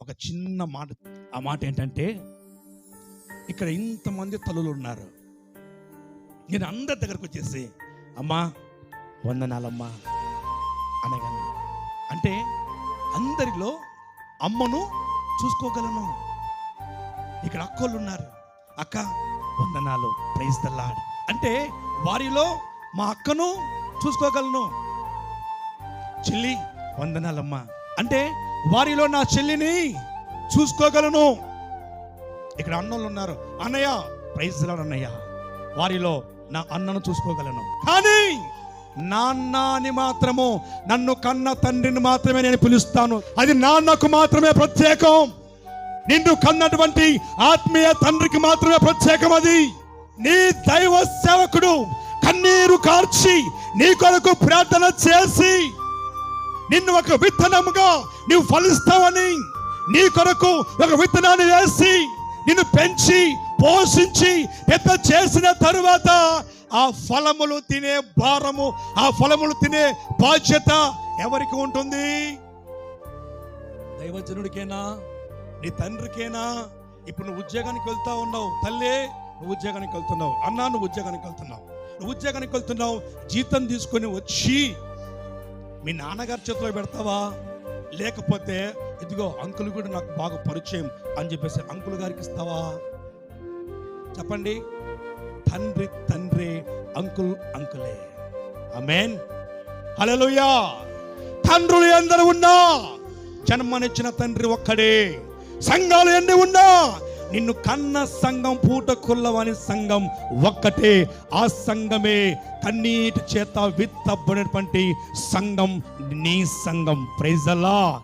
ఒక చిన్న మాట. ఆ మాట ఏంటంటే, ఇక్కడ ఇంతమంది తల్లులు ఉన్నారు, నేను అందరి దగ్గరకు వచ్చేసి అమ్మా వందనాలమ్మా అనగాను. అంటే అందరిలో అమ్మను చూసుకోగలను. ఇక్కడ అక్కోళ్ళు ఉన్నారు, అక్క వందనాలు ప్రైజ్ ది లార్డ్ అంటే వారిలో మా అక్కను చూసుకోగలను. చెల్లి వందనాలమ్మా అంటే వారిలో నా చెల్లిని చూసుకోగలను. ఇక్కడ అన్నోళ్ళు ఉన్నారు, అన్నయ్య ప్రైజ్ ది లార్డ్ అన్నయ్య, వారిలో నా అన్నను చూసుకోగలను. కానీ నాన్న అని మాత్రము, నన్ను కన్న తండ్రిని మాత్రమే నేను పిలుస్తాను. అది నాన్నకు మాత్రమే ప్రత్యేకం. నిన్ను కన్నటువంటి ఆత్మీయ తండ్రికి మాత్రమే ప్రత్యేకం. అది నీ దైవ సేవకుడు కన్నీరు కార్చి నీ కొరకు ప్రార్థన చేసి నిన్ను ఒక విత్తనముగా నీవు ఫలిస్తావని నీ కొరకు ఒక విత్తనాన్ని వేసి నిన్ను పెంచి పోషించి పెద్ద చేసిన తరువాత ఆ ఫలములు తినే భారము, ఆ ఫలములు తినే బాధ్యత ఎవరికి ఉంటుంది? దైవజనుడికేనా? నీ తండ్రికేనా? ఇప్పుడు నువ్వు ఉద్యోగానికి వెళ్తా ఉన్నావు, తల్లే నువ్వు ఉద్యోగానికి వెళ్తున్నావు, అన్నా నువ్వు ఉద్యోగానికి వెళ్తున్నావు, నువ్వు ఉద్యోగానికి వెళ్తున్నావు, జీతం తీసుకొని వచ్చి మీ నాన్నగారి చేతిలో పెడతావా? లేకపోతే ఇదిగో అంకుల్ కూడా నాకు బాగా పరిచయం అని చెప్పేసి అంకుల్ గారికి ఇస్తావా? చెప్పండి. తండ్రి తండ్రి, అంకుల్ అంకులే. ఆమేన్, హల్లెలూయా. తండ్రులు ఎందరు ఉన్నా జన్మనిచ్చిన తండ్రి ఒక్కడే. సంఘాలు ఎన్ని ఉన్నా నిన్ను కన్న సంఘం, పూటకుల్లవని సంఘం ఒక్కటే. ఆ సంఘమే కన్నీటి చేత విత్తబడినటువంటి సంఘం, నీ సంఘం. Praise the lord.